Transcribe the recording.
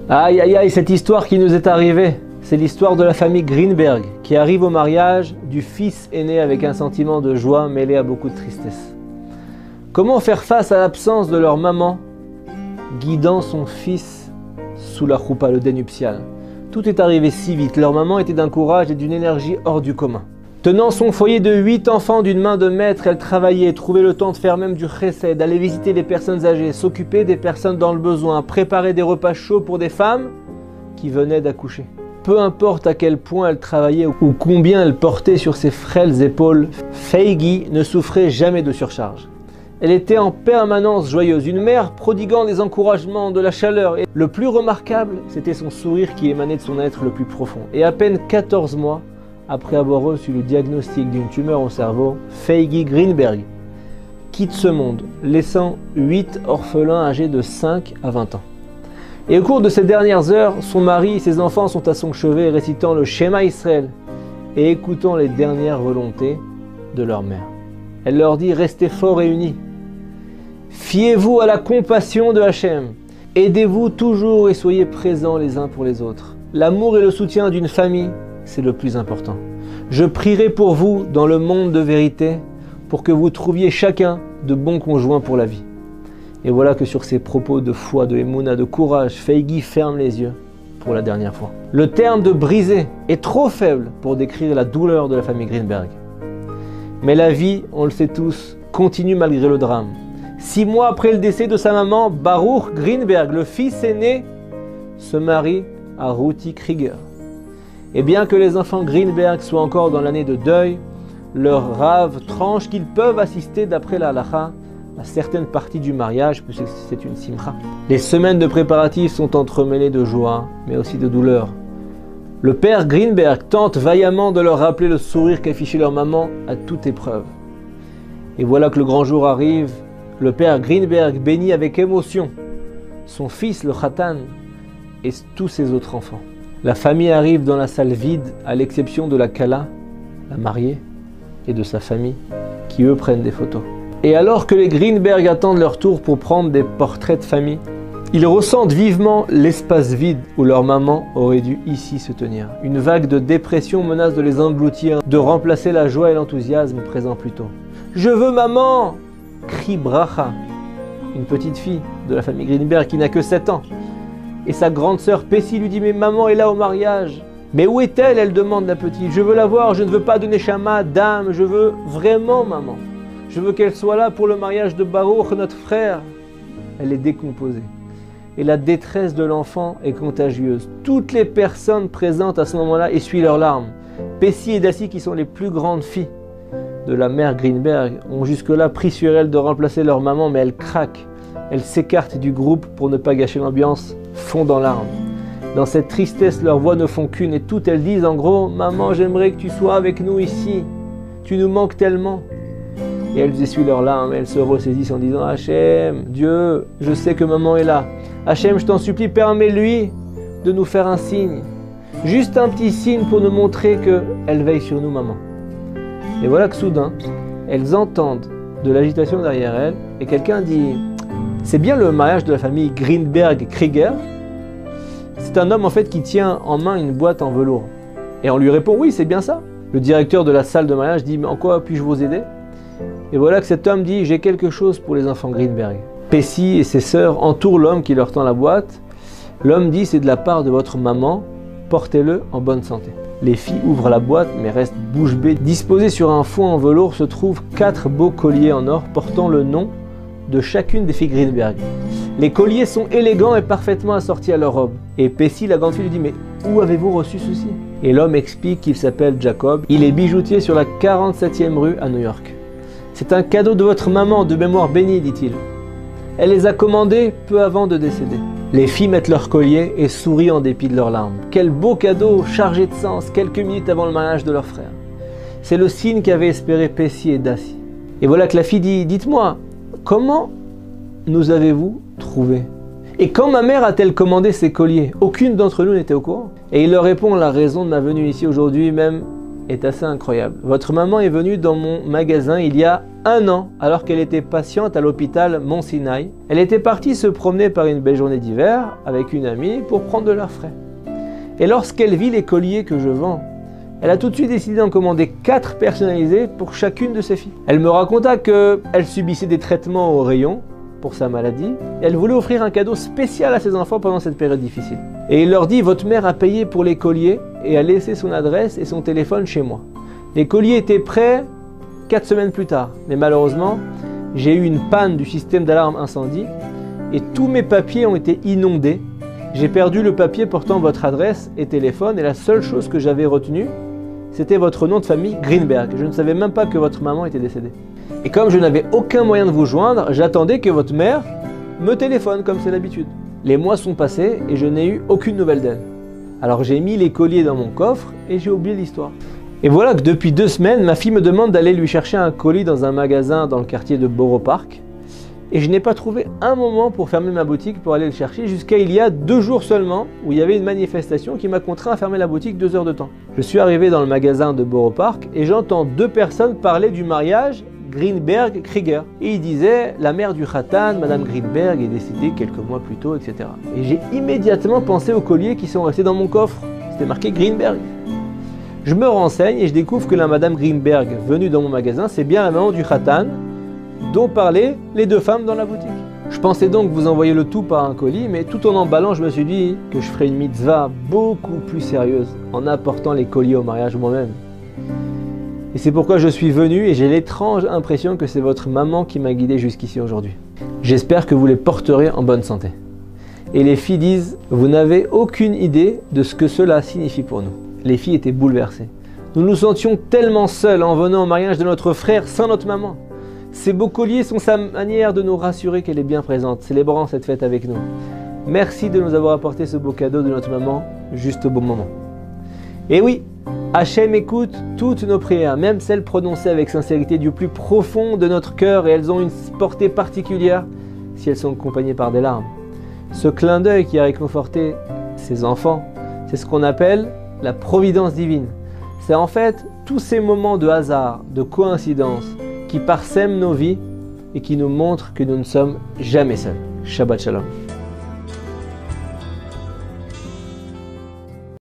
Aïe aïe aïe, cette histoire qui nous est arrivée, c'est l'histoire de la famille Greenberg qui arrive au mariage du fils aîné avec un sentiment de joie mêlé à beaucoup de tristesse. Comment faire face à l'absence de leur maman guidant son fils sous la choupa, le deuil nuptial? Tout est arrivé si vite, leur maman était d'un courage et d'une énergie hors du commun. Tenant son foyer de 8 enfants d'une main de maître, elle travaillait, trouvait le temps de faire même du chesed, d'aller visiter les personnes âgées, s'occuper des personnes dans le besoin, préparer des repas chauds pour des femmes qui venaient d'accoucher. Peu importe à quel point elle travaillait ou combien elle portait sur ses frêles épaules, Feigi ne souffrait jamais de surcharge. Elle était en permanence joyeuse, une mère prodiguant des encouragements, de la chaleur. Et le plus remarquable, c'était son sourire qui émanait de son être le plus profond. Et à peine 14 mois, après avoir reçu le diagnostic d'une tumeur au cerveau, Feigi Greenberg quitte ce monde, laissant 8 orphelins âgés de 5 à 20 ans. Et au cours de ces dernières heures, son mari et ses enfants sont à son chevet récitant le Shema Israël et écoutant les dernières volontés de leur mère. Elle leur dit « Restez forts et unis. Fiez-vous à la compassion de Hachem. Aidez-vous toujours et soyez présents les uns pour les autres. L'amour et le soutien d'une famille, c'est le plus important. Je prierai pour vous dans le monde de vérité pour que vous trouviez chacun de bons conjoints pour la vie. » Et voilà que sur ces propos de foi, de émouna, de courage, Feigi ferme les yeux pour la dernière fois. Le terme de briser est trop faible pour décrire la douleur de la famille Greenberg. Mais la vie, on le sait tous, continue malgré le drame. 6 mois après le décès de sa maman, Baruch Greenberg, le fils aîné, se marie à Ruthie Krieger. Et bien que les enfants Greenberg soient encore dans l'année de deuil, leur rave tranche qu'ils peuvent assister d'après la halacha à certaines parties du mariage, puisque c'est une simcha. Les semaines de préparatifs sont entremêlées de joie, mais aussi de douleur. Le père Greenberg tente vaillamment de leur rappeler le sourire qu'affichait leur maman à toute épreuve. Et voilà que le grand jour arrive, le père Greenberg bénit avec émotion son fils, le Khatan, et tous ses autres enfants. La famille arrive dans la salle vide, à l'exception de la Kala, la mariée, et de sa famille, qui eux prennent des photos. Et alors que les Greenberg attendent leur tour pour prendre des portraits de famille, ils ressentent vivement l'espace vide où leur maman aurait dû ici se tenir. Une vague de dépression menace de les engloutir, de remplacer la joie et l'enthousiasme présents plus tôt. « Je veux maman !» crie Bracha, une petite fille de la famille Greenberg qui n'a que 7 ans. Et sa grande sœur Pessi lui dit « Mais maman est là au mariage !» « Mais où est-elle » elle demande la petite. « Je veux la voir, je ne veux pas donner Neshama, d'âme, je veux vraiment maman. Je veux qu'elle soit là pour le mariage de Baruch, notre frère. » Elle est décomposée. Et la détresse de l'enfant est contagieuse. Toutes les personnes présentes à ce moment-là essuient leurs larmes. Pessi et Dassi, qui sont les plus grandes filles de la mère Greenberg, ont jusque-là pris sur elles de remplacer leur maman, mais elles craquent. Elles s'écartent du groupe pour ne pas gâcher l'ambiance, fondent en larmes. Dans cette tristesse, leurs voix ne font qu'une et toutes elles disent en gros « Maman, j'aimerais que tu sois avec nous ici. Tu nous manques tellement. » Et elles essuient leurs larmes, elles se ressaisissent en disant « Hachem, Dieu, je sais que maman est là. Hachem, je t'en supplie, permets-lui de nous faire un signe. Juste un petit signe pour nous montrer qu'elle veille sur nous, maman. » Et voilà que soudain, elles entendent de l'agitation derrière elles et quelqu'un dit « C'est bien le mariage de la famille Greenberg-Krieger ?» C'est un homme en fait qui tient en main une boîte en velours. Et on lui répond « Oui, c'est bien ça. » Le directeur de la salle de mariage dit « Mais en quoi puis-je vous aider ?» Et voilà que cet homme dit « J'ai quelque chose pour les enfants Greenberg. » Pessi et ses sœurs entourent l'homme qui leur tend la boîte. L'homme dit « C'est de la part de votre maman, portez-le en bonne santé. » Les filles ouvrent la boîte mais restent bouche bée. Disposés sur un fond en velours se trouvent 4 beaux colliers en or portant le nom de chacune des filles Greenberg. Les colliers sont élégants et parfaitement assortis à leur robe. Et Pessi, la grande fille, lui dit « Mais où avez-vous reçu ceci ?» Et l'homme explique qu'il s'appelle Jacob. Il est bijoutier sur la 47e rue à New York. « C'est un cadeau de votre maman, de mémoire bénie, dit-il. Elle les a commandés peu avant de décéder. » Les filles mettent leurs colliers et sourient en dépit de leurs larmes. Quel beau cadeau, chargé de sens, quelques minutes avant le mariage de leur frère. C'est le signe qu'avaient espéré Pessi et Dassi. Et voilà que la fille dit « Dites-moi, comment nous avez-vous trouvés ? Et quand ma mère a-t-elle commandé ces colliers ? Aucune d'entre nous n'était au courant. » Et il leur répond « La raison de ma venue ici aujourd'hui, même est assez incroyable. Votre maman est venue dans mon magasin il y a 1 an, alors qu'elle était patiente à l'hôpital Mont Sinaï. Elle était partie se promener par une belle journée d'hiver avec une amie pour prendre de l'air frais. Et lorsqu'elle vit les colliers que je vends, elle a tout de suite décidé d'en commander 4 personnalisés pour chacune de ses filles. Elle me raconta qu'elle subissait des traitements au rayon pour sa maladie, et elle voulait offrir un cadeau spécial à ses enfants pendant cette période difficile. Et il leur dit: votre mère a payé pour les colliers et a laissé son adresse et son téléphone chez moi. Les colliers étaient prêts 4 semaines plus tard, mais malheureusement, j'ai eu une panne du système d'alarme incendie et tous mes papiers ont été inondés. J'ai perdu le papier portant votre adresse et téléphone et la seule chose que j'avais retenue, c'était votre nom de famille Greenberg. Je ne savais même pas que votre maman était décédée. Et comme je n'avais aucun moyen de vous joindre, j'attendais que votre mère me téléphone comme c'est l'habitude. Les mois sont passés et je n'ai eu aucune nouvelle d'elle. Alors j'ai mis les colliers dans mon coffre et j'ai oublié l'histoire. Et voilà que depuis 2 semaines, ma fille me demande d'aller lui chercher un colis dans un magasin dans le quartier de Borough Park. Et je n'ai pas trouvé un moment pour fermer ma boutique pour aller le chercher jusqu'à il y a 2 jours seulement où il y avait une manifestation qui m'a contraint à fermer la boutique 2 heures de temps. Je suis arrivé dans le magasin de Borough Park et j'entends 2 personnes parler du mariage Greenberg-Krieger. Et il disait: la mère du Khatan, Madame Greenberg, est décédée quelques mois plus tôt, etc. Et j'ai immédiatement pensé aux colliers qui sont restés dans mon coffre. C'était marqué Greenberg. Je me renseigne et je découvre que la Madame Greenberg venue dans mon magasin, c'est bien la maman du Khatan dont parlaient les 2 femmes dans la boutique. Je pensais donc vous envoyer le tout par un colis, mais tout en emballant, je me suis dit que je ferais une mitzvah beaucoup plus sérieuse en apportant les colliers au mariage moi-même. Et c'est pourquoi je suis venu et j'ai l'étrange impression que c'est votre maman qui m'a guidé jusqu'ici aujourd'hui. J'espère que vous les porterez en bonne santé. Et les filles disent: vous n'avez aucune idée de ce que cela signifie pour nous. Les filles étaient bouleversées. Nous nous sentions tellement seuls en venant au mariage de notre frère sans notre maman. Ces beaux colliers sont sa manière de nous rassurer qu'elle est bien présente, célébrant cette fête avec nous. Merci de nous avoir apporté ce beau cadeau de notre maman juste au bon moment. Et oui, Hachem écoute toutes nos prières, même celles prononcées avec sincérité du plus profond de notre cœur, et elles ont une portée particulière si elles sont accompagnées par des larmes. Ce clin d'œil qui a réconforté ses enfants, c'est ce qu'on appelle la providence divine. C'est en fait tous ces moments de hasard, de coïncidence, qui parsèment nos vies et qui nous montrent que nous ne sommes jamais seuls. Shabbat Shalom.